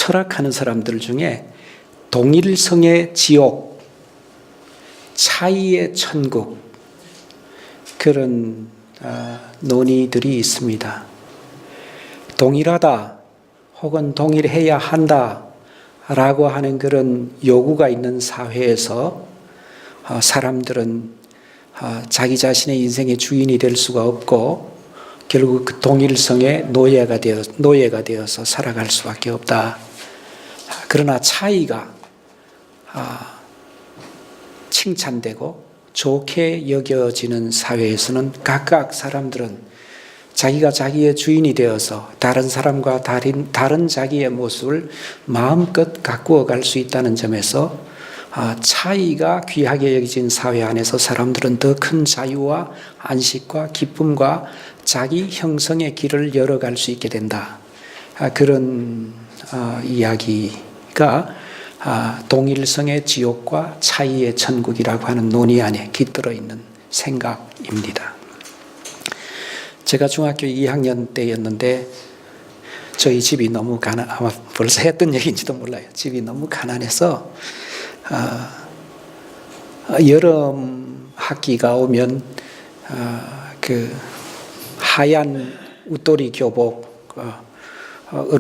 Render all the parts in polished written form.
철학하는 사람들 중에 동일성의 지옥, 차이의 천국, 그런 논의들이 있습니다. 동일하다 혹은 동일해야 한다 라고 하는 그런 요구가 있는 사회에서 사람들은 자기 자신의 인생의 주인이 될 수가 없고 결국 그 동일성의 노예가 되어서 살아갈 수밖에 없다. 그러나 차이가 칭찬되고 좋게 여겨지는 사회에서는 각각 사람들은 자기가 자기의 주인이 되어서 다른 사람과 다른 자기의 모습을 마음껏 가꾸어 갈 수 있다는 점에서 차이가 귀하게 여겨진 사회 안에서 사람들은 더 큰 자유와 안식과 기쁨과 자기 형성의 길을 열어갈 수 있게 된다. 그런 이야기가 동일성의 지옥과 차이의 천국이라고 하는 논의 안에 깃들어 있는 생각입니다. 제가 중학교 2학년 때였는데 저희 집이 너무 아마 벌써 했던 얘기인지도 몰라요. 집이 너무 가난해서 여름 학기가 오면 그 하얀 웃도리 교복으로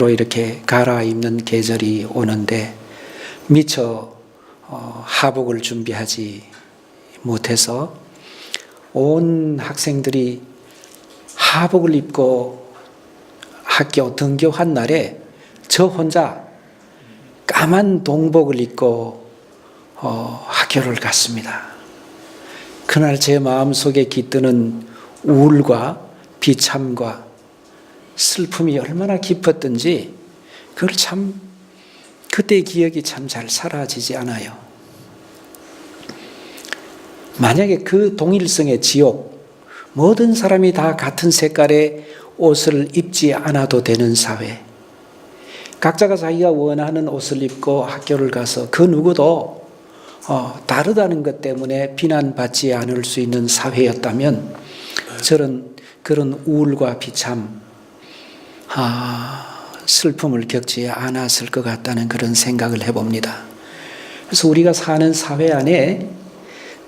이렇게 갈아입는 계절이 오는데 미처 하복을 준비하지 못해서 온 학생들이 하복을 입고 학교 등교한 날에 저 혼자 까만 동복을 입고 학교를 갔습니다. 그날 제 마음속에 깃드는 우울과 비참과 슬픔이 얼마나 깊었던지 그걸 그때의 기억이 참 잘 사라지지 않아요. 만약에 그 동일성의 지옥, 모든 사람이 다 같은 색깔의 옷을 입지 않아도 되는 사회, 각자가 자기가 원하는 옷을 입고 학교를 가서 그 누구도 다르다는 것 때문에 비난받지 않을 수 있는 사회였다면 그런 우울과 비참, 슬픔을 겪지 않았을 것 같다는 그런 생각을 해봅니다. 그래서 우리가 사는 사회 안에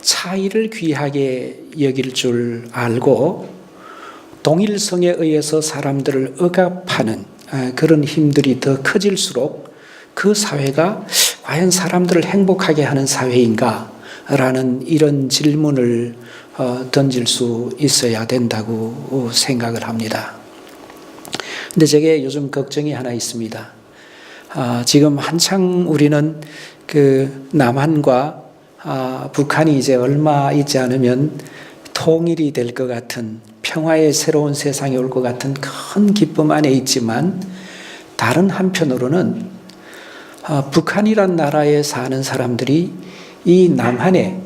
차이를 귀하게 여길 줄 알고 동일성에 의해서 사람들을 억압하는 그런 힘들이 더 커질수록 그 사회가 과연 사람들을 행복하게 하는 사회인가? 라는 이런 질문을 던질 수 있어야 된다고 생각을 합니다. 근데 제게 요즘 걱정이 하나 있습니다. 지금 한창 우리는 그 남한과 북한이 이제 얼마 있지 않으면 통일이 될 것 같은 평화의 새로운 세상이 올 것 같은 큰 기쁨 안에 있지만 다른 한편으로는 북한이란 나라에 사는 사람들이 이 남한에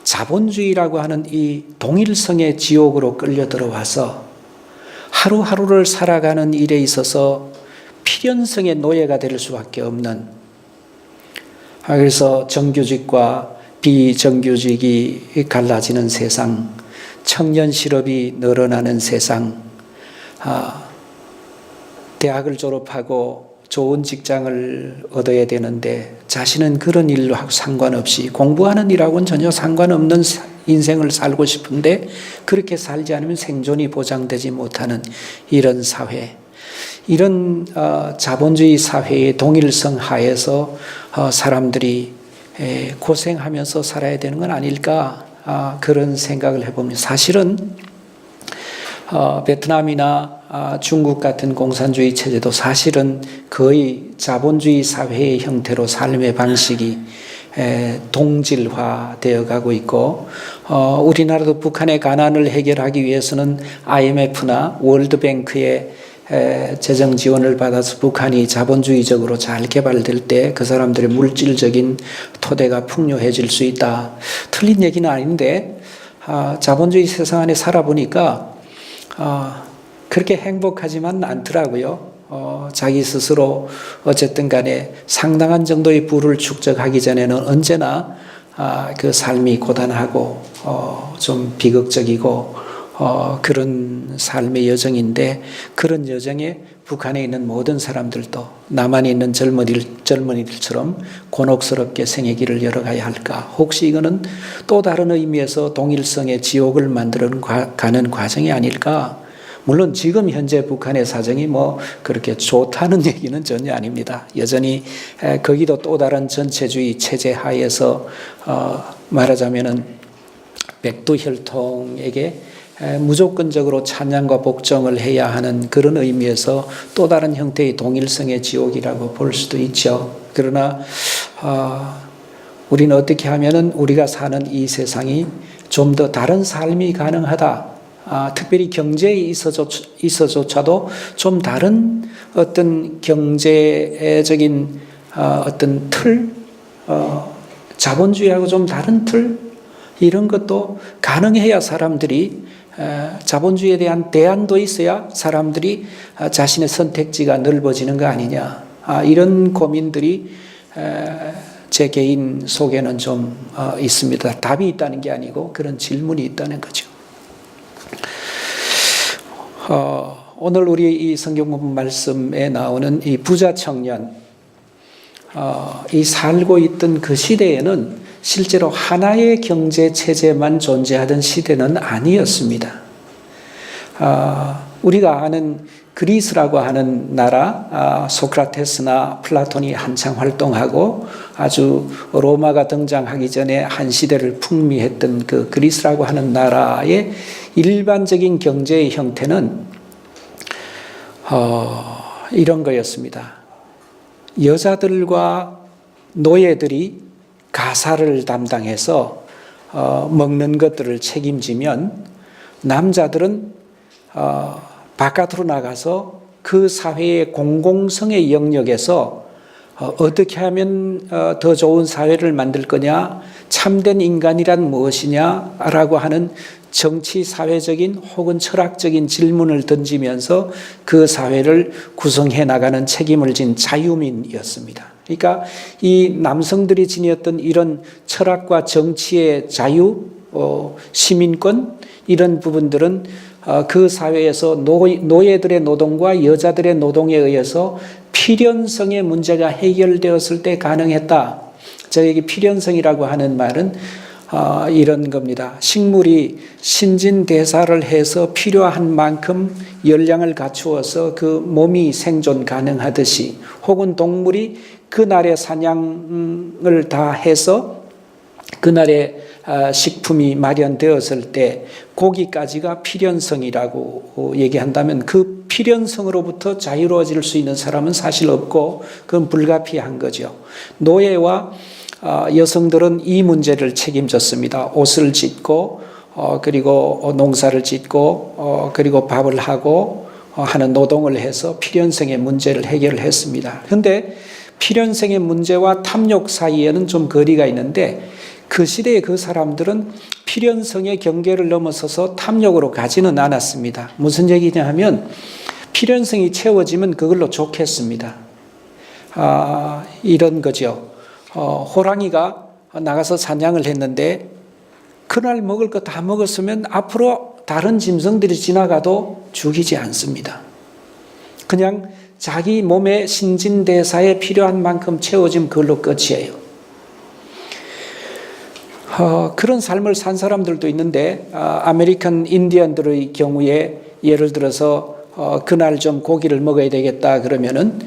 자본주의라고 하는 이 동일성의 지옥으로 끌려 들어와서 하루하루를 살아가는 일에 있어서 필연성의 노예가 될 수밖에 없는, 그래서 정규직과 비정규직이 갈라지는 세상, 청년 실업이 늘어나는 세상, 대학을 졸업하고 좋은 직장을 얻어야 되는데 자신은 그런 일로 상관없이 공부하는 일하고는 전혀 상관없는 인생을 살고 싶은데 그렇게 살지 않으면 생존이 보장되지 못하는 이런 사회, 이런 자본주의 사회의 동일성 하에서 사람들이 고생하면서 살아야 되는 건 아닐까, 그런 생각을 해봅니다. 사실은 베트남이나 중국 같은 공산주의 체제도 사실은 거의 자본주의 사회의 형태로 삶의 방식이 동질화되어 가고 있고, 우리나라도 북한의 가난을 해결하기 위해서는 IMF나 월드뱅크의 재정 지원을 받아서 북한이 자본주의적으로 잘 개발될 때 그 사람들의 물질적인 토대가 풍요해질 수 있다. 틀린 얘기는 아닌데 자본주의 세상 안에 살아보니까 그렇게 행복하지만 않더라고요. 자기 스스로 어쨌든 간에 상당한 정도의 부를 축적하기 전에는 언제나 그 삶이 고단하고 좀 비극적이고 그런 삶의 여정인데, 그런 여정에 북한에 있는 모든 사람들도 남한에 있는 젊은이들처럼 곤혹스럽게 생의 길을 열어가야 할까? 혹시 이거는 또 다른 의미에서 동일성의 지옥을 만들어 가는 과정이 아닐까? 물론 지금 현재 북한의 사정이 뭐 그렇게 좋다는 얘기는 전혀 아닙니다. 여전히 거기도 또 다른 전체주의 체제 하에서 말하자면은 백두혈통에게 무조건적으로 찬양과 복종을 해야 하는 그런 의미에서 또 다른 형태의 동일성의 지옥이라고 볼 수도 있죠. 그러나 우리는 어떻게 하면은 우리가 사는 이 세상이 좀 더 다른 삶이 가능하다. 특별히 경제에 있어조차도 좀 다른 어떤 경제적인 어떤 틀, 자본주의하고 좀 다른 틀, 이런 것도 가능해야 사람들이 자본주의에 대한 대안도 있어야 사람들이 자신의 선택지가 넓어지는 거 아니냐. 이런 고민들이 제 개인 속에는 좀 있습니다. 답이 있다는 게 아니고 그런 질문이 있다는 거죠. 오늘 우리 이 성경 본문 말씀에 나오는 이 부자 청년, 이 살고 있던 그 시대에는 실제로 하나의 경제 체제만 존재하던 시대는 아니었습니다. 우리가 아는 그리스라고 하는 나라, 소크라테스나 플라톤이 한창 활동하고 아주 로마가 등장하기 전에 한 시대를 풍미했던 그 그리스라고 하는 나라의 일반적인 경제의 형태는 이런 거였습니다. 여자들과 노예들이 가사를 담당해서 먹는 것들을 책임지면 남자들은 바깥으로 나가서 그 사회의 공공성의 영역에서 어떻게 하면 더 좋은 사회를 만들 거냐, 참된 인간이란 무엇이냐라고 하는 정치 사회적인 혹은 철학적인 질문을 던지면서 그 사회를 구성해 나가는 책임을 진 자유민이었습니다. 그러니까 이 남성들이 지녔던 이런 철학과 정치의 자유, 시민권, 이런 부분들은 그 사회에서 노예들의 노동과 여자들의 노동에 의해서 필연성의 문제가 해결되었을 때 가능했다. 저에게 필연성이라고 하는 말은 이런 겁니다. 식물이 신진대사를 해서 필요한 만큼 열량을 갖추어서 그 몸이 생존 가능하듯이, 혹은 동물이 그날의 사냥을 다 해서 그날의 식품이 마련되었을 때 고기까지가 필연성이라고 얘기한다면 그 필연성으로부터 자유로워질 수 있는 사람은 사실 없고 그건 불가피한 거죠. 노예와 여성들은 이 문제를 책임졌습니다. 옷을 짓고 그리고 농사를 짓고 그리고 밥을 하고 하는 노동을 해서 필연성의 문제를 해결했습니다. 그런데 필연성의 문제와 탐욕 사이에는 좀 거리가 있는데 그 시대의 그 사람들은 필연성의 경계를 넘어서서 탐욕으로 가지는 않았습니다. 무슨 얘기냐 하면 필연성이 채워지면 그걸로 좋겠습니다. 이런 거죠. 호랑이가 나가서 사냥을 했는데 그날 먹을 거 다 먹었으면 앞으로 다른 짐승들이 지나가도 죽이지 않습니다. 그냥 자기 몸의 신진대사에 필요한 만큼 채워지면 그걸로 끝이에요. 그런 삶을 산 사람들도 있는데 아메리칸 인디언들의 경우에 예를 들어서 그날 좀 고기를 먹어야 되겠다 그러면은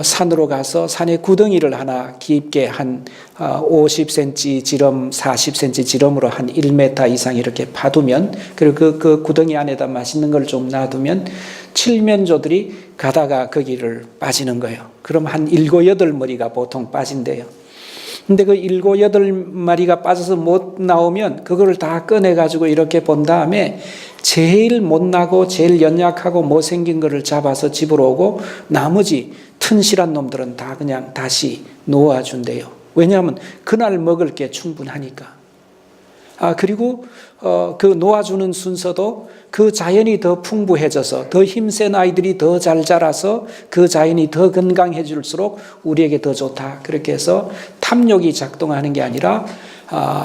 산으로 가서 산에 구덩이를 하나 깊게 한 50cm 지름, 40cm 지름으로 한 1m 이상 이렇게 파두면, 그리고 그 구덩이 안에다 맛있는 걸 좀 놔두면 칠면조들이 가다가 거기를 빠지는 거예요. 그럼 한 7, 8마리가 보통 빠진대요. 근데 그 7, 8마리가 빠져서 못 나오면 그거를 다 꺼내가지고 이렇게 본 다음에 제일 못나고 제일 연약하고 못생긴 거를 잡아서 집으로 오고 나머지 튼실한 놈들은 다 그냥 다시 놓아준대요. 왜냐하면 그날 먹을 게 충분하니까. 그리고 그 놓아주는 순서도 그 자연이 더 풍부해져서 더 힘센 아이들이 더 잘 자라서 그 자연이 더 건강해질수록 우리에게 더 좋다. 그렇게 해서 탐욕이 작동하는 게 아니라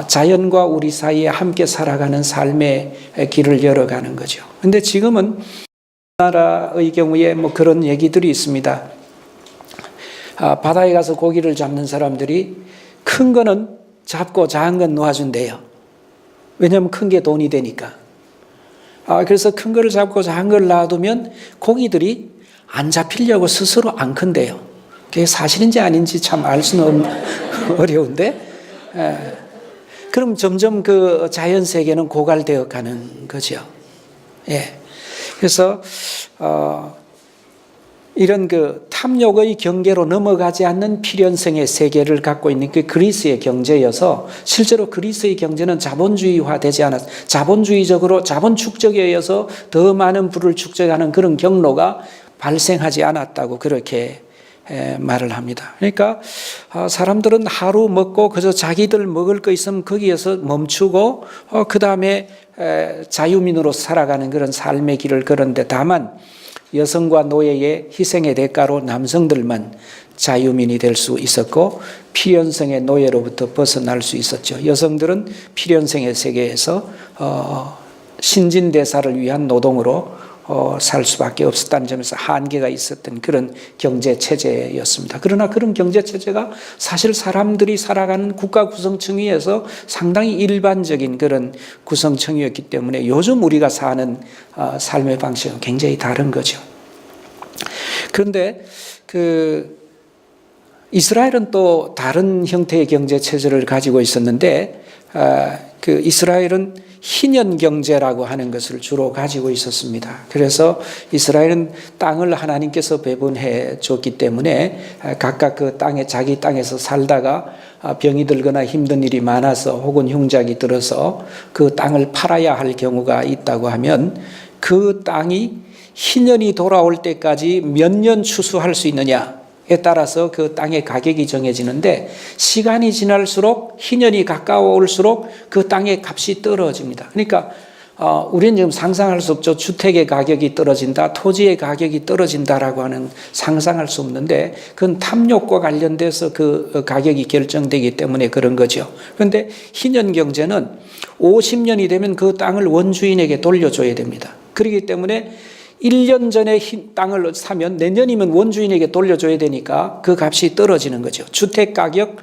자연과 우리 사이에 함께 살아가는 삶의 길을 열어가는 거죠. 근데 지금은 나라의 경우에 뭐 그런 얘기들이 있습니다. 바다에 가서 고기를 잡는 사람들이 큰 거는 잡고 작은 건 놓아준대요. 왜냐하면 큰 게 돈이 되니까. 그래서 큰 거를 잡고 작은 걸 놔두면 고기들이 안 잡히려고 스스로 안 큰대요. 그게 사실인지 아닌지 참 알 수는 어려운데, 그럼 점점 그 자연 세계는 고갈되어 가는 거죠. 예. 그래서 이런 그 탐욕의 경계로 넘어가지 않는 필연성의 세계를 갖고 있는 게 그리스의 경제여서, 실제로 그리스의 경제는 자본주의화되지 않았어요. 자본주의적으로 자본 축적에 의해서 더 많은 부를 축적하는 그런 경로가 발생하지 않았다고 그렇게 말을 합니다. 그러니까 사람들은 하루 먹고 그저 자기들 먹을 거 있으면 거기에서 멈추고 그 다음에 자유민으로 살아가는 그런 삶의 길을 걸었는데, 다만 여성과 노예의 희생의 대가로 남성들만 자유민이 될 수 있었고 필연성의 노예로부터 벗어날 수 있었죠. 여성들은 필연성의 세계에서 신진대사를 위한 노동으로 살 수밖에 없었다는 점에서 한계가 있었던 그런 경제체제였습니다. 그러나 그런 경제체제가 사실 사람들이 살아가는 국가 구성층위에서 상당히 일반적인 그런 구성층이었기 때문에 요즘 우리가 사는 삶의 방식은 굉장히 다른 거죠. 그런데 이스라엘은 또 다른 형태의 경제체제를 가지고 있었는데, 이스라엘은 희년 경제라고 하는 것을 주로 가지고 있었습니다. 그래서 이스라엘은 땅을 하나님께서 배분해 줬기 때문에 각각 그 땅에, 자기 땅에서 살다가 병이 들거나 힘든 일이 많아서 혹은 흉작이 들어서 그 땅을 팔아야 할 경우가 있다고 하면 그 땅이 희년이 돌아올 때까지 몇 년 추수할 수 있느냐 에 따라서 그 땅의 가격이 정해지는데, 시간이 지날수록 희년이 가까워올수록 그 땅의 값이 떨어집니다. 그러니까 우리는 지금 상상할 수 없죠. 주택의 가격이 떨어진다, 토지의 가격이 떨어진다라고 하는 상상할 수 없는데, 그건 탐욕과 관련돼서 그 가격이 결정되기 때문에 그런 거죠. 그런데 희년 경제는 50년이 되면 그 땅을 원주인에게 돌려줘야 됩니다. 그렇기 때문에 1년 전에 땅을 사면 내년이면 원주인에게 돌려줘야 되니까 그 값이 떨어지는 거죠. 주택가격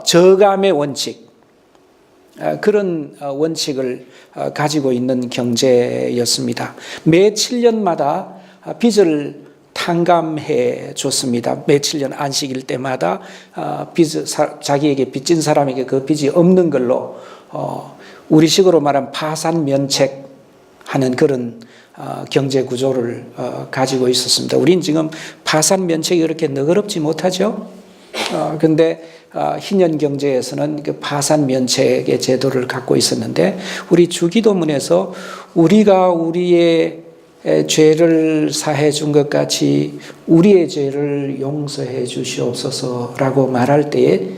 저감의 원칙, 그런 원칙을 가지고 있는 경제였습니다. 매 7년마다 빚을 탕감해 줬습니다. 매 7년 안식일 때마다 자기에게 빚진 사람에게 그 빚이 없는 걸로 우리식으로 말하면 파산면책하는 그런 경제 구조를 가지고 있었습니다. 우린 지금 파산 면책이 그렇게 너그럽지 못하죠. 그런데 희년 경제에서는 그 파산 면책의 제도를 갖고 있었는데, 우리 주기도문에서 우리가 우리의 죄를 사해 준 것 같이 우리의 죄를 용서해 주시옵소서라고 말할 때에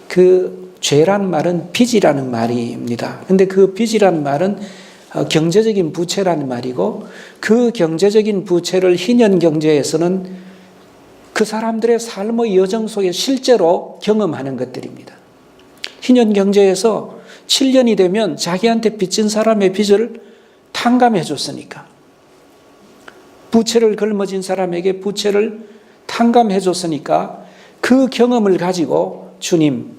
그 죄란 말은 빚이라는 말입니다. 그런데 그 빚이라는 말은 경제적인 부채라는 말이고, 그 경제적인 부채를 희년 경제에서는 그 사람들의 삶의 여정 속에 실제로 경험하는 것들입니다. 희년 경제에서 7년이 되면 자기한테 빚진 사람의 빚을 탕감해 줬으니까, 부채를 걸머진 사람에게 부채를 탕감해 줬으니까 그 경험을 가지고 주님,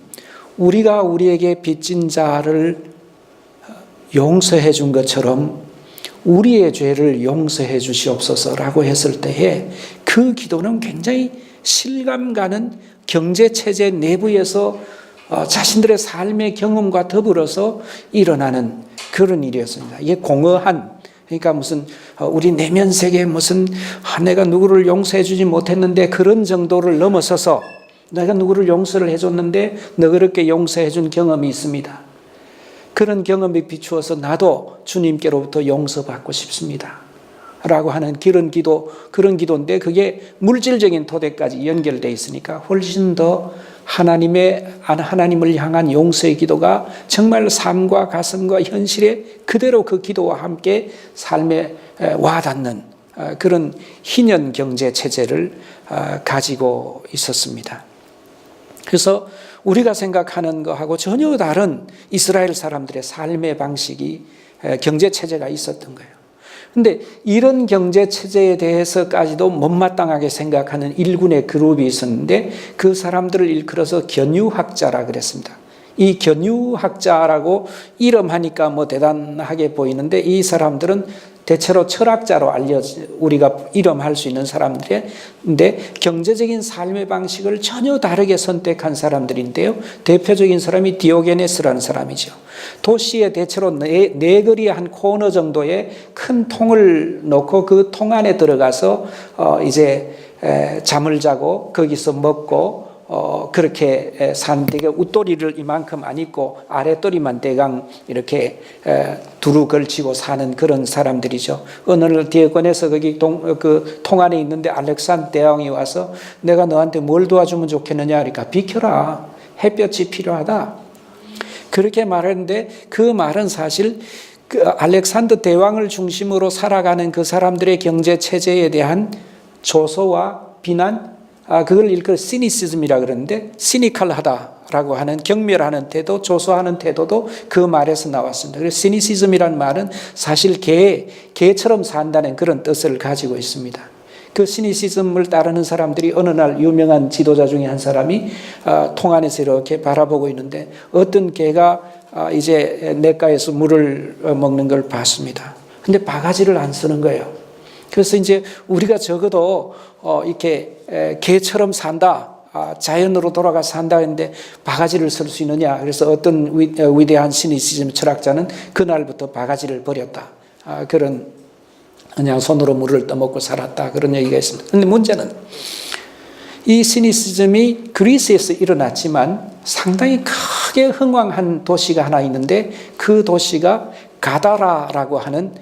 우리가 우리에게 빚진 자를 용서해 준 것처럼 우리의 죄를 용서해 주시옵소서라고 했을 때에 그 기도는 굉장히 실감 가는 경제체제 내부에서 자신들의 삶의 경험과 더불어서 일어나는 그런 일이었습니다. 이게 공허한, 그러니까 무슨 우리 내면 세계에 무슨 내가 누구를 용서해 주지 못했는데 그런 정도를 넘어서서 내가 누구를 용서를 해줬는데 너그럽게 용서해 준 경험이 있습니다. 그런 경험에 비추어서 나도 주님께로부터 용서받고 싶습니다 라고 하는 그런 기도인데, 그게 물질적인 토대까지 연결되어 있으니까 훨씬 더 하나님을 향한 용서의 기도가 정말 삶과 가슴과 현실에 그대로 그 기도와 함께 삶에 와닿는 그런 희년 경제 체제를 가지고 있었습니다. 그래서 우리가 생각하는 것하고 전혀 다른 이스라엘 사람들의 삶의 방식이, 경제체제가 있었던 거예요. 근데 이런 경제 체제에 대해서까지도 못마땅하게 생각하는 일군의 그룹이 있었는데 그 사람들을 일컬어서 견유학자라 그랬습니다. 이 견유학자라고 이름하니까 뭐 대단하게 보이는데 이 사람들은 대체로 철학자로 우리가 이름할 수 있는 사람들인데 경제적인 삶의 방식을 전혀 다르게 선택한 사람들인데요. 대표적인 사람이 디오게네스라는 사람이죠. 도시에 대체로 네 거리 한 코너 정도의 큰 통을 놓고 그 통 안에 들어가서 이제 잠을 자고 거기서 먹고 그렇게 사는데 웃도리를 이만큼 안 입고 아랫도리만 대강 이렇게 두루 걸치고 사는 그런 사람들이죠. 어느 날 디오게네스 거기 그 통 안에 있는데 알렉산더 대왕이 와서 내가 너한테 뭘 도와주면 좋겠느냐 그러니까 비켜라. 햇볕이 필요하다. 그렇게 말했는데 그 말은 사실 그 알렉산더 대왕을 중심으로 살아가는 그 사람들의 경제 체제에 대한 조소와 비난, 그걸 일컬어 시니시즘이라 그러는데 시니컬하다라고 하는 경멸하는 태도, 조소하는 태도도 그 말에서 나왔습니다. 그래서 시니시즘이라는 말은 사실 개처럼 산다는 그런 뜻을 가지고 있습니다. 그 시니시즘을 따르는 사람들이 어느 날 유명한 지도자 중에 한 사람이 통 안에서 이렇게 바라보고 있는데 어떤 개가 이제 냇가에서 물을 먹는 걸 봤습니다. 근데 바가지를 안 쓰는 거예요. 그래서 이제 우리가 적어도 이렇게 개처럼 산다, 자연으로 돌아가 산다 했는데 바가지를 쓸 수 있느냐. 그래서 어떤 위대한 시니시즘 철학자는 그날부터 바가지를 버렸다. 그런 그냥 손으로 물을 떠먹고 살았다. 그런 얘기가 있습니다. 그런데 문제는 이 시니시즘이 그리스에서 일어났지만 상당히 크게 흥왕한 도시가 하나 있는데 그 도시가 가다라라고 하는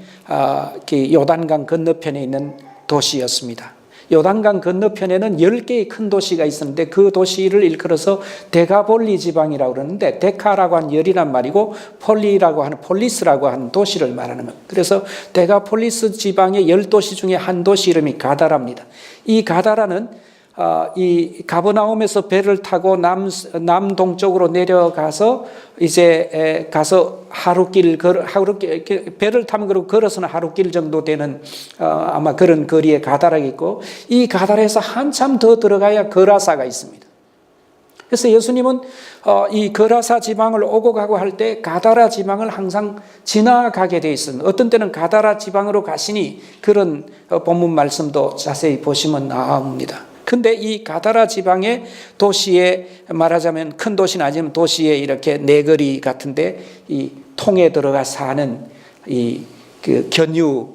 요단강 건너편에 있는 도시였습니다. 요단강 건너편에는 10개의 큰 도시가 있었는데 그 도시를 일컬어서 데가폴리 지방이라고 그러는데 데카라고 하는 열이란 말이고 폴리라고 하는 폴리스라고 하는 도시를 말하는 겁니다. 그래서 데가폴리스 지방의 10도시 중에 한 도시 이름이 가다라입니다. 이 가다라는 이 가버나움에서 배를 타고 남동쪽으로 내려가서 이제 가서 배를 타면 그리고 걸어서는 하루길 정도 되는 아마 그런 거리에 가다라가 있고 이 가다라에서 한참 더 들어가야 거라사가 있습니다. 그래서 예수님은 이 거라사 지방을 오고 가고 할 때 가다라 지방을 항상 지나가게 돼 있습니다. 어떤 때는 가다라 지방으로 가시니 그런 본문 말씀도 자세히 보시면 나옵니다. 근데 이 가다라 지방의 도시에 말하자면 큰 도시는 아니지만 도시에 이렇게 네거리 같은데 이 통에 들어가 사는 이 그 견유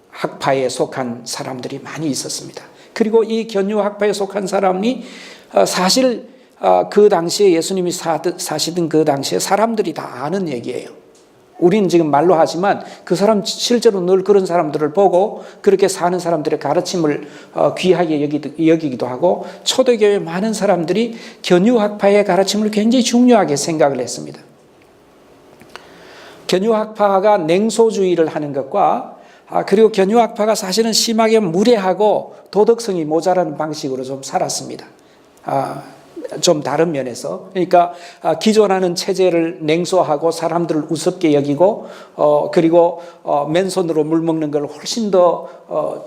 학파에 속한 사람들이 많이 있었습니다. 그리고 이 견유 학파에 속한 사람이 사실 그 당시에 예수님이 사시던 그 당시에 사람들이 다 아는 얘기예요. 우리는 지금 말로 하지만 그 사람 실제로 늘 그런 사람들을 보고 그렇게 사는 사람들의 가르침을 귀하게 여기기도 하고 초대교회 많은 사람들이 견유학파의 가르침을 굉장히 중요하게 생각을 했습니다. 견유학파가 냉소주의를 하는 것과 그리고 견유학파가 사실은 심하게 무례하고 도덕성이 모자라는 방식으로 좀 살았습니다. 좀 다른 면에서 그러니까 기존하는 체제를 냉소하고 사람들을 우습게 여기고 그리고 맨손으로 물 먹는 걸 훨씬 더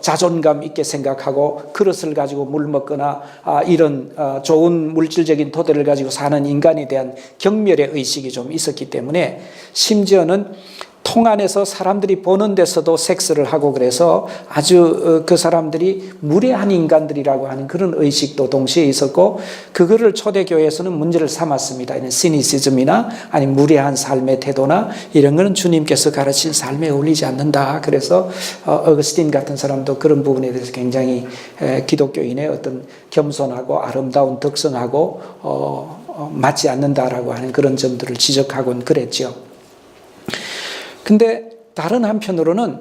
자존감 있게 생각하고 그릇을 가지고 물 먹거나 이런 좋은 물질적인 토대를 가지고 사는 인간에 대한 경멸의 의식이 좀 있었기 때문에 심지어는 통 안에서 사람들이 보는 데서도 섹스를 하고 그래서 아주 그 사람들이 무례한 인간들이라고 하는 그런 의식도 동시에 있었고 그거를 초대교회에서는 문제를 삼았습니다. 이런 시니시즘이나 아니면 무례한 삶의 태도나 이런 거는 주님께서 가르친 삶에 어울리지 않는다. 그래서 어거스틴 같은 사람도 그런 부분에 대해서 굉장히 기독교인의 어떤 겸손하고 아름다운 덕성하고 맞지 않는다라고 하는 그런 점들을 지적하곤 그랬죠. 근데 다른 한편으로는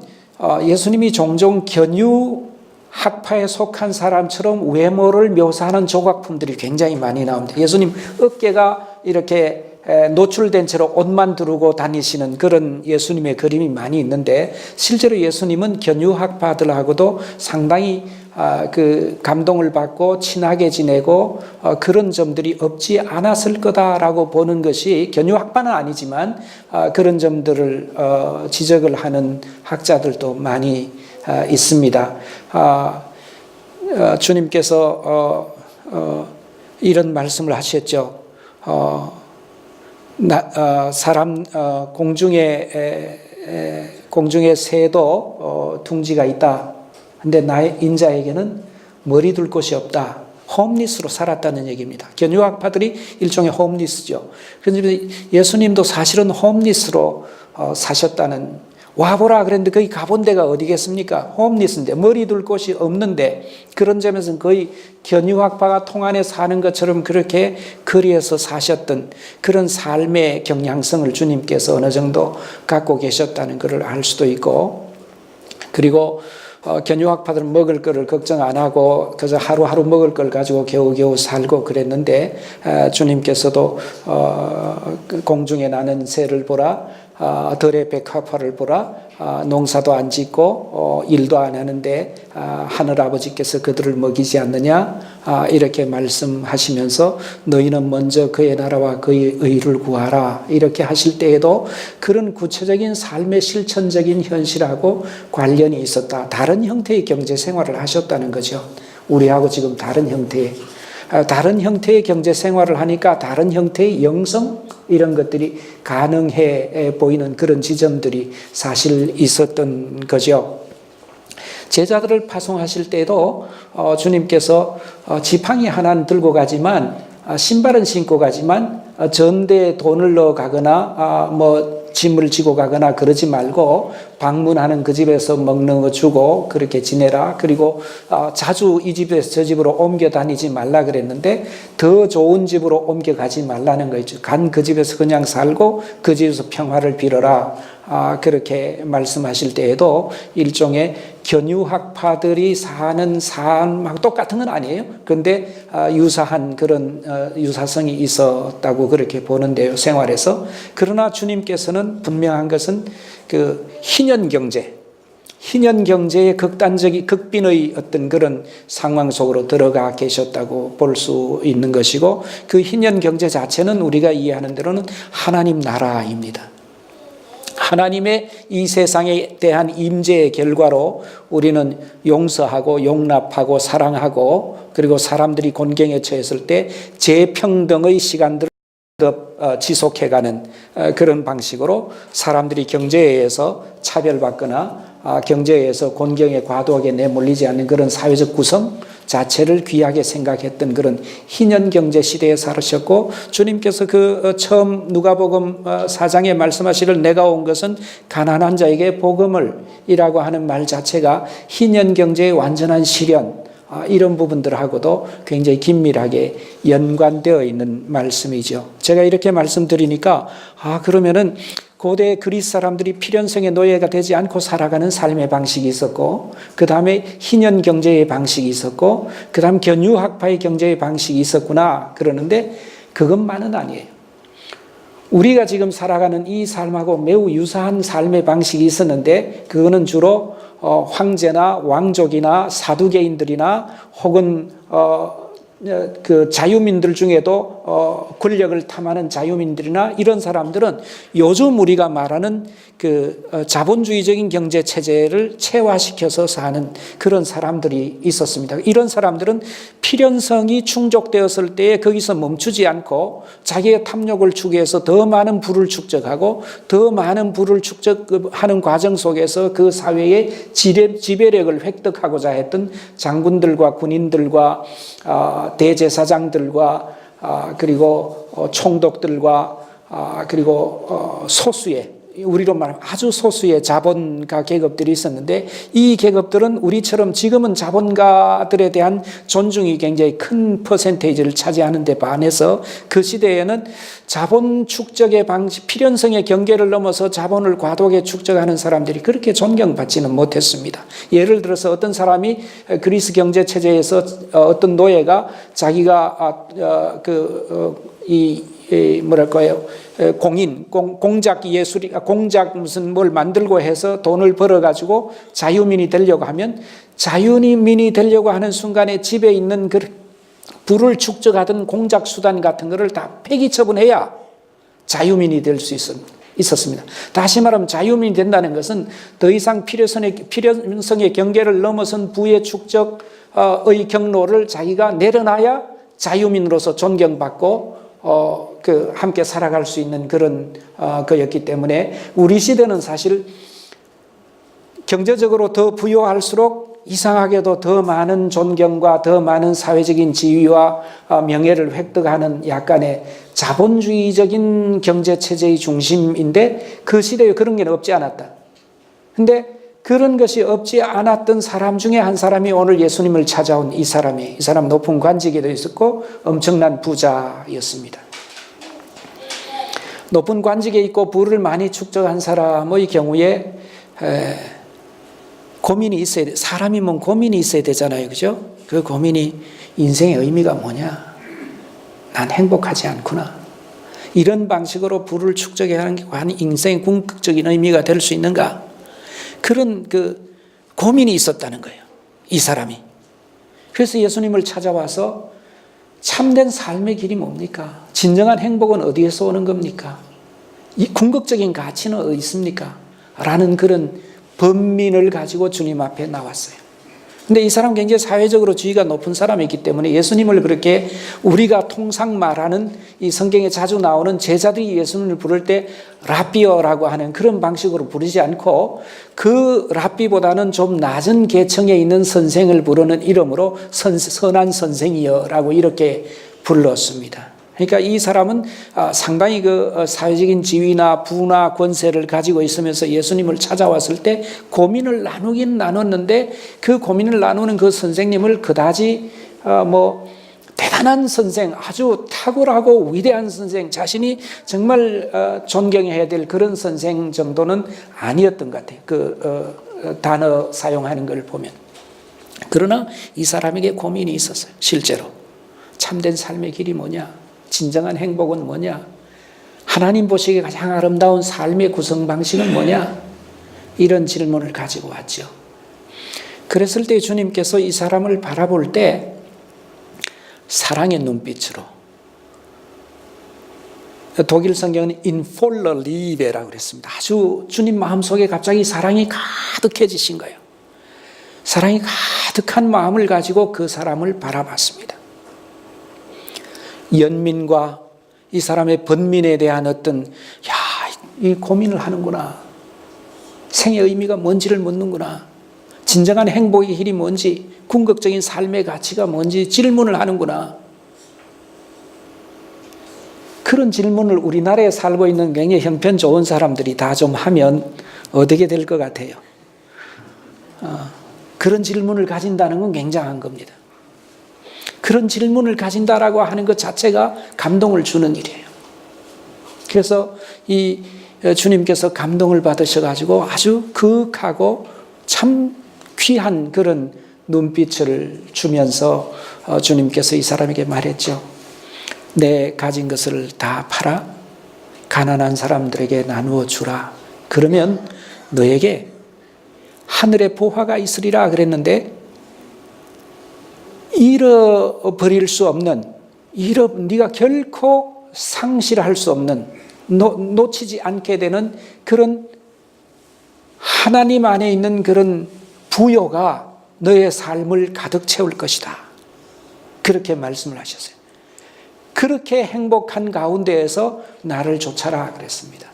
예수님이 종종 견유 학파에 속한 사람처럼 외모를 묘사하는 조각품들이 굉장히 많이 나옵니다. 예수님 어깨가 이렇게 노출된 채로 옷만 두르고 다니시는 그런 예수님의 그림이 많이 있는데, 실제로 예수님은 견유학파들하고도 상당히 그 감동을 받고 친하게 지내고 그런 점들이 없지 않았을 거다라고 보는 것이, 견유학파는 아니지만 그런 점들을 지적을 하는 학자들도 많이 있습니다. 주님께서 이런 말씀을 하셨죠. 공중에 새도 둥지가 있다. 근데 나의 인자에게는 머리 둘 곳이 없다. 홈리스로 살았다는 얘기입니다. 견유학파들이 일종의 홈리스죠. 그런데 예수님도 사실은 홈리스로 사셨다는, 와보라 그랬는데 거기 가본 데가 어디겠습니까? 홈리스인데, 머리 둘 곳이 없는데, 그런 점에서는 거의 견유학파가 통안에 사는 것처럼 그렇게 거리에서 사셨던 그런 삶의 경향성을 주님께서 어느 정도 갖고 계셨다는 것을 알 수도 있고, 그리고 견유학파들은 먹을 거를 걱정 안 하고 그저 하루하루 먹을 걸 가지고 겨우겨우 살고 그랬는데, 주님께서도 공중에 나는 새를 보라, 들의 백합화를 보라, 농사도 안 짓고 일도 안 하는데 하늘아버지께서 그들을 먹이지 않느냐, 이렇게 말씀하시면서 너희는 먼저 그의 나라와 그의 의를 구하라, 이렇게 하실 때에도 그런 구체적인 삶의 실천적인 현실하고 관련이 있었다. 다른 형태의 경제 생활을 하셨다는 거죠. 우리하고 지금 다른 형태의 경제 생활을 하니까 다른 형태의 영성, 이런 것들이 가능해 보이는 그런 지점들이 사실 있었던 거죠. 제자들을 파송하실 때도 주님께서 지팡이 하나는 들고 가지만, 신발은 신고 가지만 전대에 돈을 넣어 가거나 짐을 지고 가거나 그러지 말고, 방문하는 그 집에서 먹는 거 주고 그렇게 지내라. 그리고 자주 이 집에서 저 집으로 옮겨 다니지 말라 그랬는데, 더 좋은 집으로 옮겨 가지 말라는 거죠. 간 그 집에서 그냥 살고 그 집에서 평화를 빌어라. 그렇게 말씀하실 때에도 일종의 견유학파들이 사는 삶하고 똑같은 건 아니에요. 그런데 유사한 그런 유사성이 있었다고 그렇게 보는데요, 생활에서. 그러나 주님께서는 분명한 것은 그 희년 경제의 극빈의 어떤 그런 상황 속으로 들어가 계셨다고 볼 수 있는 것이고, 그 희년 경제 자체는 우리가 이해하는 대로는 하나님 나라입니다. 하나님의 이 세상에 대한 임재의 결과로 우리는 용서하고 용납하고 사랑하고, 그리고 사람들이 곤경에 처했을 때 재평등의 시간들을 지속해가는 그런 방식으로 사람들이 경제에 의해서 차별받거나 경제에 의해서 곤경에 과도하게 내몰리지 않는 그런 사회적 구성 자체를 귀하게 생각했던 그런 희년 경제 시대에 살으셨고, 주님께서 그 처음 누가복음 4장에 말씀하시를 내가 온 것은 가난한 자에게 복음을 이라고 하는 말 자체가 희년 경제의 완전한 실현, 이런 부분들하고도 굉장히 긴밀하게 연관되어 있는 말씀이죠. 제가 이렇게 말씀드리니까 그러면은 고대 그리스 사람들이 필연성의 노예가 되지 않고 살아가는 삶의 방식이 있었고, 그 다음에 희년 경제의 방식이 있었고, 그 다음 견유학파의 경제의 방식이 있었구나 그러는데, 그것만은 아니에요. 우리가 지금 살아가는 이 삶하고 매우 유사한 삶의 방식이 있었는데, 그거는 주로 황제나 왕족이나 사두개인들이나 혹은 그 자유민들 중에도 권력을 탐하는 자유민들이나 이런 사람들은 요즘 우리가 말하는 그 자본주의적인 경제 체제를 체화시켜서 사는 그런 사람들이 있었습니다. 이런 사람들은 필연성이 충족되었을 때에 거기서 멈추지 않고 자기의 탐욕을 추구해서 더 많은 부를 축적하고, 더 많은 부를 축적하는 과정 속에서 그 사회의 지배력을 획득하고자 했던 장군들과 군인들과 대제사장들과 그리고 총독들과 그리고 소수의, 우리로 말하면 아주 소수의 자본가 계급들이 있었는데, 이 계급들은 우리처럼 지금은 자본가들에 대한 존중이 굉장히 큰 퍼센테이지를 차지하는 데 반해서 그 시대에는 자본 축적의 방식, 필연성의 경계를 넘어서 자본을 과도하게 축적하는 사람들이 그렇게 존경받지는 못했습니다. 예를 들어서 어떤 사람이 그리스 경제 체제에서 어떤 노예가 자기가 뭐랄까요, 공작 예술이, 공작 무슨 뭘 만들고 해서 돈을 벌어가지고 자유민이 되려고 하면, 자유민이 되려고 하는 순간에 집에 있는 그 부를 축적하던 공작 수단 같은 거를 다 폐기 처분해야 자유민이 될 수 있었습니다. 다시 말하면 자유민이 된다는 것은 더 이상 필요성의 경계를 넘어선 부의 축적의 경로를 자기가 내려놔야 자유민으로서 존경받고 함께 살아갈 수 있는 그런 거였기 때문에, 우리 시대는 사실 경제적으로 더 부유할수록 이상하게도 더 많은 존경과 더 많은 사회적인 지위와 명예를 획득하는 약간의 자본주의적인 경제체제의 중심인데, 그 시대에 그런 게 없지 않았다. 근데 그런 것이 없지 않았던 사람 중에 한 사람이 오늘 예수님을 찾아온 이 사람 높은 관직에도 있었고 엄청난 부자였습니다. 높은 관직에 있고 부를 많이 축적한 사람의 경우에 고민이 있어야 돼. 사람이면 고민이 있어야 되잖아요. 그죠? 그 고민이 인생의 의미가 뭐냐? 난 행복하지 않구나. 이런 방식으로 부를 축적해 하는 게 과연 인생의 궁극적인 의미가 될 수 있는가? 그런 그 고민이 있었다는 거예요. 이 사람이. 그래서 예수님을 찾아와서 참된 삶의 길이 뭡니까? 진정한 행복은 어디에서 오는 겁니까? 이 궁극적인 가치는 어디 있습니까? 라는 그런 번민을 가지고 주님 앞에 나왔어요. 근데 이 사람 굉장히 사회적으로 지위가 높은 사람이기 때문에 예수님을 그렇게 우리가 통상 말하는 이 성경에 자주 나오는 제자들이 예수님을 부를 때 랍비어라고 하는 그런 방식으로 부르지 않고, 그 랍비보다는 좀 낮은 계층에 있는 선생을 부르는 이름으로 선한 선생이여라고 이렇게 불렀습니다. 그러니까 이 사람은 상당히 그 사회적인 지위나 부나 권세를 가지고 있으면서 예수님을 찾아왔을 때 고민을 나누긴 나눴는데, 그 고민을 나누는 그 선생님을 그다지 대단한 선생, 아주 탁월하고 위대한 선생, 자신이 정말 존경해야 될 그런 선생 정도는 아니었던 것 같아요. 그 단어 사용하는 걸 보면. 그러나 이 사람에게 고민이 있었어요. 실제로 참된 삶의 길이 뭐냐? 진정한 행복은 뭐냐? 하나님 보시기에 가장 아름다운 삶의 구성 방식은 뭐냐? 이런 질문을 가지고 왔죠. 그랬을 때 주님께서 이 사람을 바라볼 때 사랑의 눈빛으로, 독일 성경은 in voller Liebe라고 그랬습니다. 아주 주님 마음속에 갑자기 사랑이 가득해지신 거예요. 사랑이 가득한 마음을 가지고 그 사람을 바라봤습니다. 연민과 이 사람의 번민에 대한 어떤, 이 고민을 하는구나. 생의 의미가 뭔지를 묻는구나. 진정한 행복의 길이 뭔지, 궁극적인 삶의 가치가 뭔지 질문을 하는구나. 그런 질문을 우리나라에 살고 있는 굉장히 형편 좋은 사람들이 다 좀 하면 어떻게 될 것 같아요? 그런 질문을 가진다는 건 굉장한 겁니다. 그런 질문을 가진다라고 하는 것 자체가 감동을 주는 일이에요. 그래서 이 주님께서 감동을 받으셔가지고 아주 극하고 참 귀한 그런 눈빛을 주면서 주님께서 이 사람에게 말했죠. 내 가진 것을 다 팔아 가난한 사람들에게 나누어 주라. 그러면 너에게 하늘의 보화가 있으리라 그랬는데, 잃어버릴 수 없는, 네가 결코 상실할 수 없는, 놓치지 않게 되는 그런 하나님 안에 있는 그런 부요가 너의 삶을 가득 채울 것이다. 그렇게 말씀을 하셨어요. 그렇게 행복한 가운데에서 나를 좇아라 그랬습니다.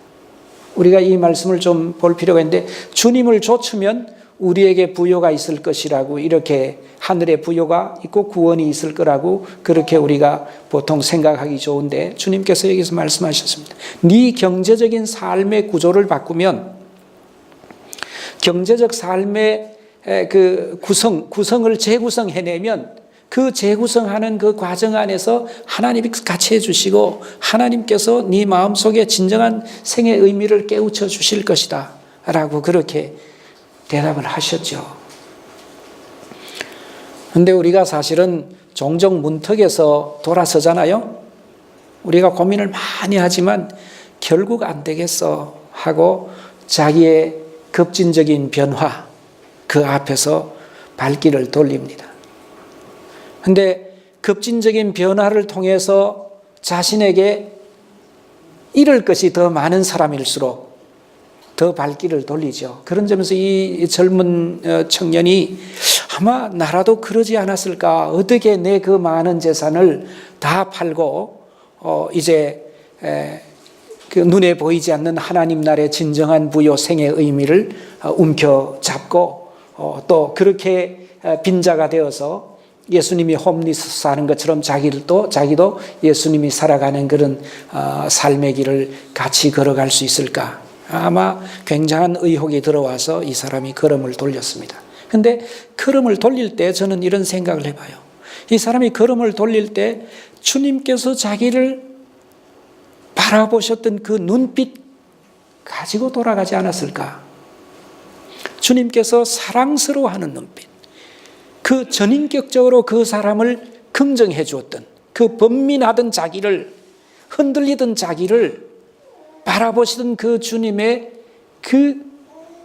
우리가 이 말씀을 좀 볼 필요가 있는데, 주님을 좇으면 우리에게 부요가 있을 것이라고, 이렇게 하늘의 부요가 있고 구원이 있을 거라고 그렇게 우리가 보통 생각하기 좋은데, 주님께서 여기서 말씀하셨습니다. 네 경제적인 삶의 구조를 바꾸면, 경제적 삶의 그 구성을 재구성해내면, 그 재구성하는 그 과정 안에서 하나님이 같이 해주시고 하나님께서 네 마음속에 진정한 생의 의미를 깨우쳐 주실 것이다 라고 그렇게 대답을 하셨죠. 그런데 우리가 사실은 종종 문턱에서 돌아서잖아요. 우리가 고민을 많이 하지만 결국 안 되겠어 하고 자기의 급진적인 변화 그 앞에서 발길을 돌립니다. 그런데 급진적인 변화를 통해서 자신에게 잃을 것이 더 많은 사람일수록 더 발길을 돌리죠. 그런 점에서 이 젊은 청년이 아마 나라도 그러지 않았을까. 어떻게 내 그 많은 재산을 다 팔고 이제 그 눈에 보이지 않는 하나님 나라의 진정한 부요 생의 의미를 움켜잡고 또 그렇게 빈자가 되어서 예수님이 홈리스 사는 것처럼 자기도 예수님이 살아가는 그런 삶의 길을 같이 걸어갈 수 있을까? 아마 굉장한 의혹이 들어와서 이 사람이 걸음을 돌렸습니다. 그런데 걸음을 돌릴 때 저는 이런 생각을 해봐요. 이 사람이 걸음을 돌릴 때 주님께서 자기를 바라보셨던 그 눈빛 가지고 돌아가지 않았을까? 주님께서 사랑스러워하는 눈빛, 그 전인격적으로 그 사람을 긍정해 주었던 그 번민하던 자기를, 흔들리던 자기를 바라보시던 그 주님의 그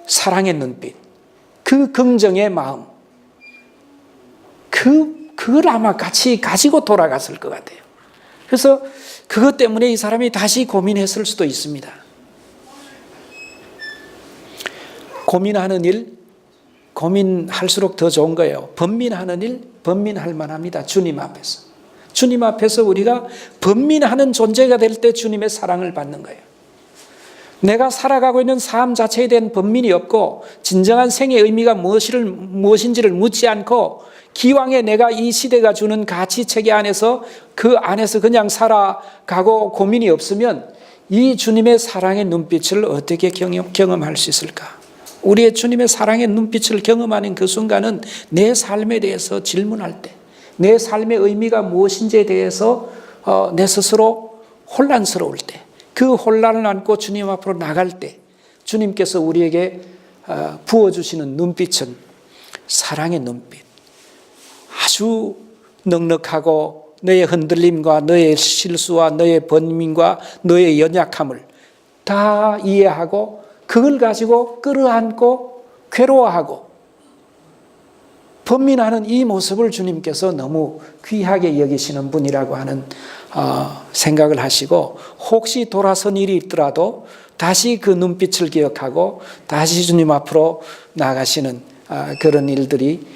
사랑의 눈빛, 그 긍정의 마음, 그걸 아마 같이 가지고 돌아갔을 것 같아요. 그래서 그것 때문에 이 사람이 다시 고민했을 수도 있습니다. 고민하는 일, 고민할수록 더 좋은 거예요. 번민하는 일, 번민할 만합니다. 주님 앞에서. 주님 앞에서 우리가 번민하는 존재가 될 때 주님의 사랑을 받는 거예요. 내가 살아가고 있는 삶 자체에 대한 번민이 없고 진정한 생의 의미가 무엇인지를 묻지 않고 기왕에 내가 이 시대가 주는 가치체계 안에서 그 안에서 그냥 살아가고 고민이 없으면 이 주님의 사랑의 눈빛을 어떻게 경험할 수 있을까? 우리의 주님의 사랑의 눈빛을 경험하는 그 순간은 내 삶에 대해서 질문할 때, 내 삶의 의미가 무엇인지에 대해서 내 스스로 혼란스러울 때, 그 혼란을 안고 주님 앞으로 나갈 때 주님께서 우리에게 부어주시는 눈빛은 사랑의 눈빛. 아주 넉넉하고 너의 흔들림과 너의 실수와 너의 번민과 너의 연약함을 다 이해하고 그걸 가지고 끌어안고 괴로워하고 번민하는 이 모습을 주님께서 너무 귀하게 여기시는 분이라고 하는 생각을 하시고 혹시 돌아선 일이 있더라도 다시 그 눈빛을 기억하고 다시 주님 앞으로 나가시는 그런 일들이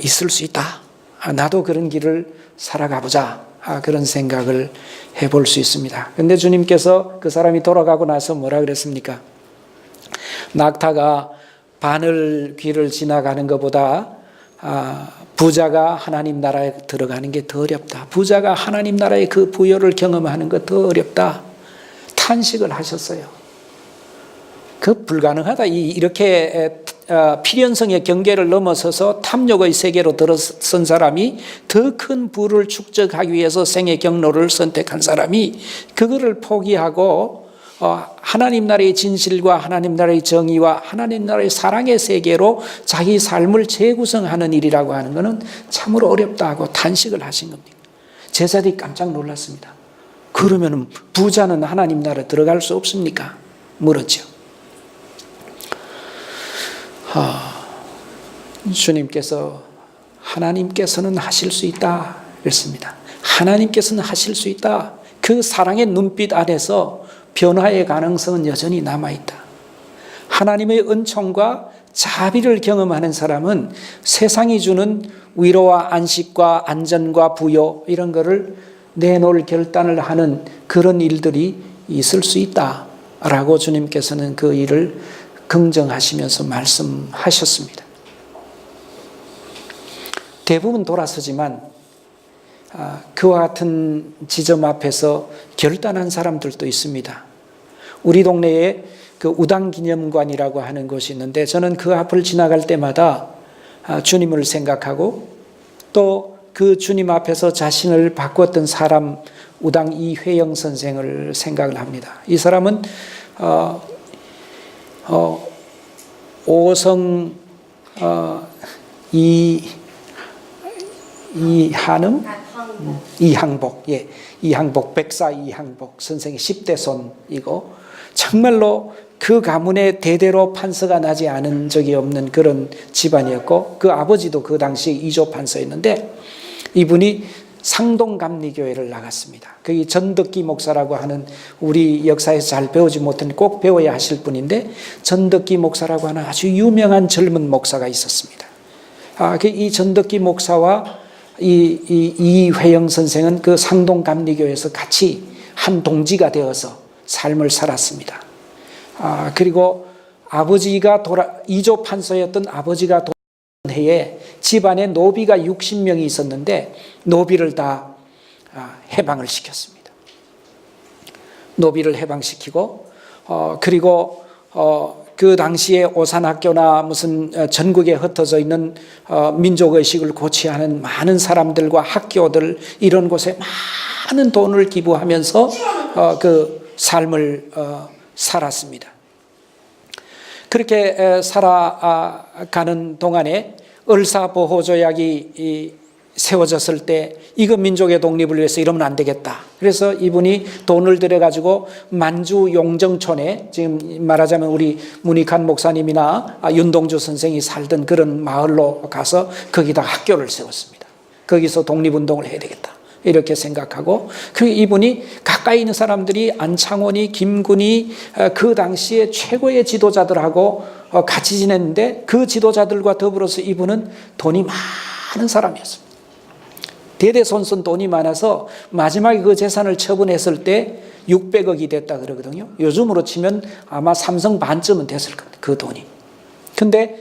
있을 수 있다. 나도 그런 길을 살아가 보자. 그런 생각을 해볼 수 있습니다. 그런데 주님께서 그 사람이 돌아가고 나서 뭐라 그랬습니까? 낙타가 바늘 귀를 지나가는 것보다 부자가 하나님 나라에 들어가는 게 더 어렵다. 부자가 하나님 나라의 그 부요를 경험하는 것 더 어렵다. 탄식을 하셨어요. 그 불가능하다. 이렇게 필연성의 경계를 넘어서서 탐욕의 세계로 들어선 사람이 더 큰 부를 축적하기 위해서 생의 경로를 선택한 사람이 그거를 포기하고 하나님 나라의 진실과 하나님 나라의 정의와 하나님 나라의 사랑의 세계로 자기 삶을 재구성하는 일이라고 하는 것은 참으로 어렵다고 탄식을 하신 겁니다. 제자들이 깜짝 놀랐습니다. 그러면 부자는 하나님 나라에 들어갈 수 없습니까? 물었죠. 주님께서 하나님께서는 하실 수 있다 그랬습니다. 하나님께서는 하실 수 있다. 그 사랑의 눈빛 안에서 변화의 가능성은 여전히 남아있다. 하나님의 은총과 자비를 경험하는 사람은 세상이 주는 위로와 안식과 안전과 부요 이런 거를 내놓을 결단을 하는 그런 일들이 있을 수 있다라고 주님께서는 그 일을 긍정하시면서 말씀하셨습니다. 대부분 돌아서지만 그와 같은 지점 앞에서 결단한 사람들도 있습니다. 우리 동네에 그 우당기념관이라고 하는 곳이 있는데 저는 그 앞을 지나갈 때마다 주님을 생각하고 또 그 주님 앞에서 자신을 바꾸었던 사람 우당 이회영 선생을 생각을 합니다. 이 사람은 오성 이한음, 이항복, 예, 이항복, 백사 이항복 선생의 10대 손이고, 정말로 그 가문에 대대로 판서가 나지 않은 적이 없는 그런 집안이었고, 그 아버지도 그 당시 2조 판서였는데, 이분이 상동감리교회를 나갔습니다. 거기 전덕기 목사라고 하는, 우리 역사에서 잘 배우지 못한, 꼭 배워야 하실 분인데, 전덕기 목사라고 하는 아주 유명한 젊은 목사가 있었습니다. 이 전덕기 목사와 이회영 선생은 그 상동감리교회에서 같이 한 동지가 되어서 삶을 살았습니다. 그리고 아버지가 2조 판서였던 아버지가 돌아가신 해에 집안에 노비가 60명이 있었는데 노비를 다 해방을 시켰습니다. 노비를 해방시키고, 그리고 그 당시에 오산학교나 무슨 전국에 흩어져 있는 민족의식을 고취하는 많은 사람들과 학교들, 이런 곳에 많은 돈을 기부하면서 그 삶을 살았습니다. 그렇게 살아가는 동안에 을사보호조약이 세워졌을 때 이거 민족의 독립을 위해서 이러면 안 되겠다. 그래서 이분이 돈을 들여가지고 만주 용정촌에, 지금 말하자면 우리 문익환 목사님이나 윤동주 선생이 살던 그런 마을로 가서 거기다 학교를 세웠습니다. 거기서 독립운동을 해야 되겠다, 이렇게 생각하고, 그리고 이분이 가까이 있는 사람들이 안창원이, 김군이 그 당시에 최고의 지도자들하고 같이 지냈는데, 그 지도자들과 더불어서 이분은 돈이 많은 사람이었습니다. 대대손손 돈이 많아서 마지막에 그 재산을 처분했을 때 600억이 됐다 그러거든요. 요즘으로 치면 아마 삼성 반쯤은 됐을 겁니다, 그 돈이. 근데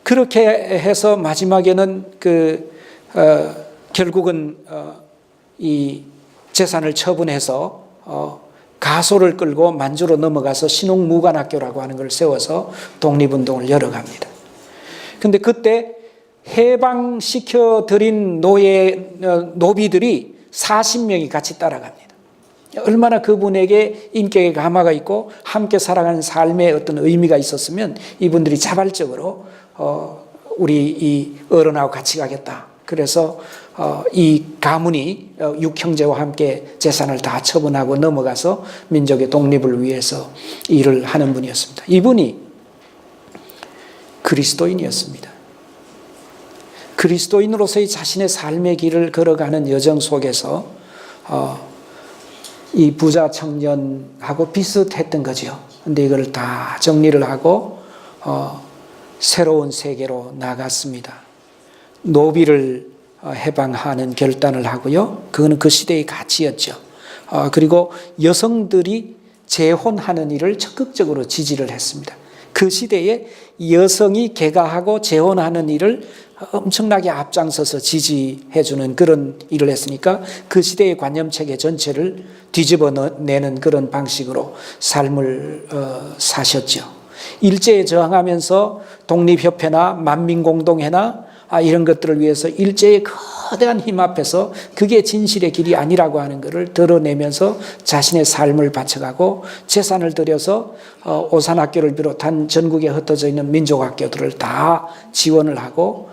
그렇게 해서 마지막에는 결국은 이 재산을 처분해서 가소를 끌고 만주로 넘어가서 신흥무관학교라고 하는 걸 세워서 독립운동을 열어갑니다. 근데 그때 해방시켜드린 노비들이 40명이 같이 따라갑니다. 얼마나 그분에게 인격의 감화가 있고 함께 살아가는 삶의 어떤 의미가 있었으면 이분들이 자발적으로 우리 이 어른하고 같이 가겠다. 그래서 이 가문이 6형제와 함께 재산을 다 처분하고 넘어가서 민족의 독립을 위해서 일을 하는 분이었습니다. 이분이 그리스도인이었습니다. 그리스도인으로서의 자신의 삶의 길을 걸어가는 여정 속에서 이 부자 청년하고 비슷했던 거죠. 그런데 이걸 다 정리를 하고 새로운 세계로 나갔습니다. 노비를 해방하는 결단을 하고요. 그거는 그 시대의 가치였죠. 그리고 여성들이 재혼하는 일을 적극적으로 지지를 했습니다. 그 시대에 여성이 개가하고 재혼하는 일을 엄청나게 앞장서서 지지해주는 그런 일을 했으니까 그 시대의 관념체계 전체를 뒤집어내는 그런 방식으로 삶을 사셨죠. 일제에 저항하면서 독립협회나 만민공동회나 이런 것들을 위해서 일제의 거대한 힘 앞에서 그게 진실의 길이 아니라고 하는 것을 드러내면서 자신의 삶을 바쳐가고 재산을 들여서 오산학교를 비롯한 전국에 흩어져 있는 민족학교들을 다 지원을 하고,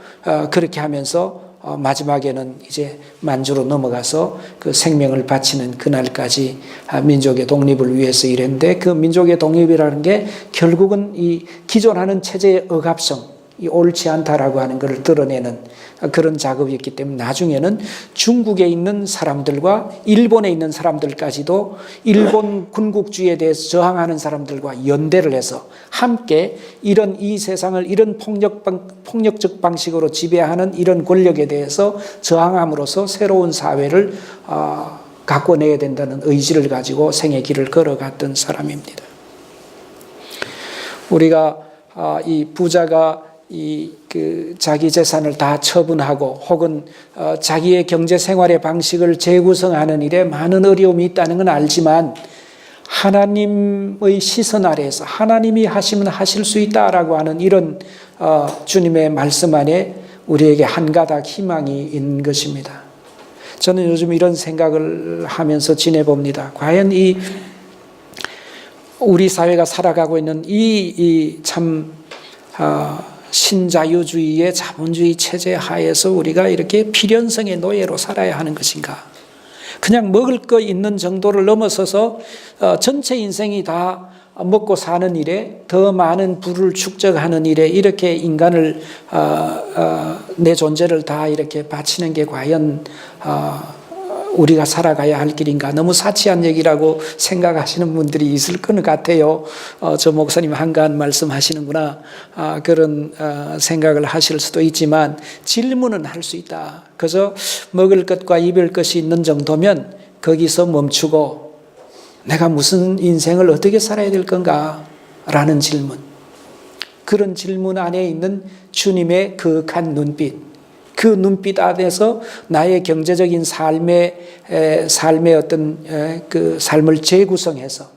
그렇게 하면서 마지막에는 이제 만주로 넘어가서 그 생명을 바치는 그날까지 민족의 독립을 위해서 일했는데, 그 민족의 독립이라는 게 결국은 이 기존하는 체제의 억압성, 이 옳지 않다라고 하는 것을 드러내는 그런 작업이었기 때문에 나중에는 중국에 있는 사람들과 일본에 있는 사람들까지도 일본 군국주의에 대해서 저항하는 사람들과 연대를 해서 함께 이 세상을 이런 폭력적 방식으로 지배하는 이런 권력에 대해서 저항함으로써 새로운 사회를 가꿔내야 된다는 의지를 가지고 생의 길을 걸어갔던 사람입니다. 우리가 이 부자가 자기 재산을 다 처분하고 혹은 자기의 경제 생활의 방식을 재구성하는 일에 많은 어려움이 있다는 건 알지만, 하나님의 시선 아래에서 하나님이 하시면 하실 수 있다라고 하는 이런 주님의 말씀 안에 우리에게 한 가닥 희망이 있는 것입니다. 저는 요즘 이런 생각을 하면서 지내봅니다. 과연 우리 사회가 살아가고 있는 참 신자유주의의 자본주의 체제 하에서 우리가 이렇게 필연성의 노예로 살아야 하는 것인가? 그냥 먹을 거 있는 정도를 넘어서서 전체 인생이 다 먹고 사는 일에, 더 많은 부를 축적하는 일에 이렇게 인간을 내 존재를 다 이렇게 바치는 게 과연 우리가 살아가야 할 길인가? 너무 사치한 얘기라고 생각하시는 분들이 있을 것 같아요. 저 목사님 한가한 말씀하시는구나, 그런 생각을 하실 수도 있지만 질문은 할 수 있다. 그래서 먹을 것과 입을 것이 있는 정도면 거기서 멈추고 내가 무슨 인생을 어떻게 살아야 될 건가? 라는 질문. 그런 질문 안에 있는 주님의 그윽한 눈빛, 그 눈빛 안에서 나의 경제적인 삶의 어떤 그 삶을 재구성해서,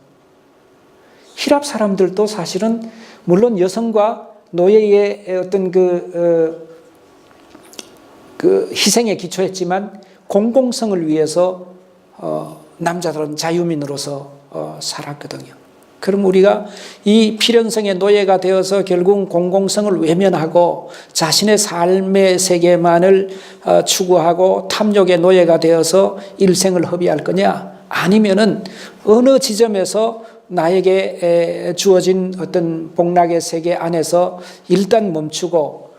히랍 사람들도 사실은 물론 여성과 노예의 어떤 그 희생에 기초했지만 공공성을 위해서 남자들은 자유민으로서 살았거든요. 그럼 우리가 이 필연성의 노예가 되어서 결국 공공성을 외면하고 자신의 삶의 세계만을 추구하고 탐욕의 노예가 되어서 일생을 허비할 거냐? 아니면은 어느 지점에서 나에게 주어진 어떤 복락의 세계 안에서 일단 멈추고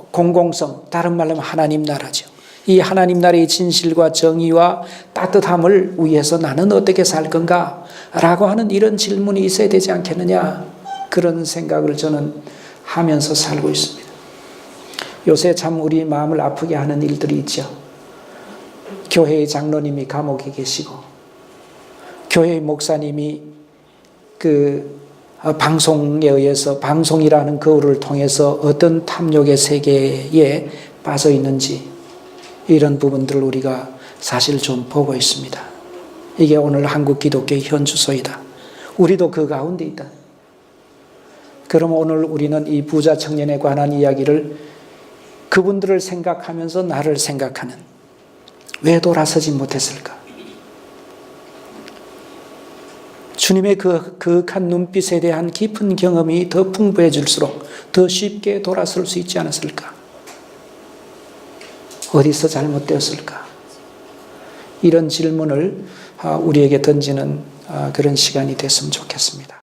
공공성, 다른 말로 하면 하나님 나라죠. 이 하나님 나라의 진실과 정의와 따뜻함을 위해서 나는 어떻게 살 건가? 라고 하는 이런 질문이 있어야 되지 않겠느냐? 그런 생각을 저는 하면서 살고 있습니다. 요새 참 우리 마음을 아프게 하는 일들이 있죠. 교회의 장로님이 감옥에 계시고, 교회의 목사님이 그 방송에 의해서, 방송이라는 거울을 통해서 어떤 탐욕의 세계에 빠져 있는지, 이런 부분들을 우리가 사실 좀 보고 있습니다. 이게 오늘 한국 기독교의 현주소이다. 우리도 그 가운데 있다. 그럼 오늘 우리는 이 부자 청년에 관한 이야기를 그분들을 생각하면서 나를 생각하는, 왜 돌아서지 못했을까? 주님의 그 그윽한 눈빛에 대한 깊은 경험이 더 풍부해질수록 더 쉽게 돌아설 수 있지 않았을까? 어디서 잘못되었을까? 이런 질문을 우리에게 던지는 그런 시간이 됐으면 좋겠습니다.